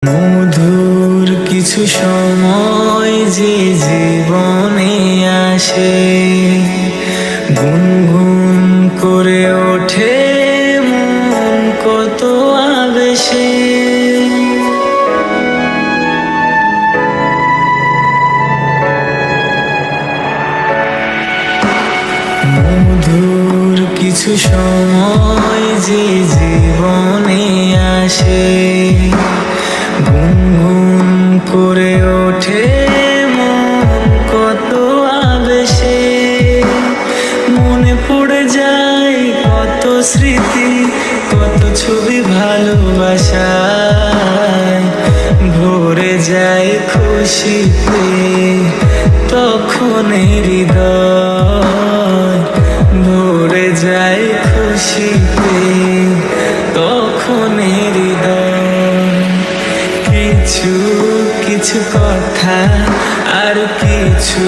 মধুর কিছু সময় যে জীবনে আসে, গুনগুন করে ওঠে মন কত আবেশে। মধুর কিছু সময় যে জীবনে আসে, গুনগুন করে ওঠে মন কত আবেশে। মনে পড়ে যায় কত স্মৃতি, কত ছবি ভালোবাসায়, ভরে যায় খুশিতে তখন হৃদয়, ভরে যায় খুশিতে তখন হৃদয়। কিছু কিছু কথা আর কিছু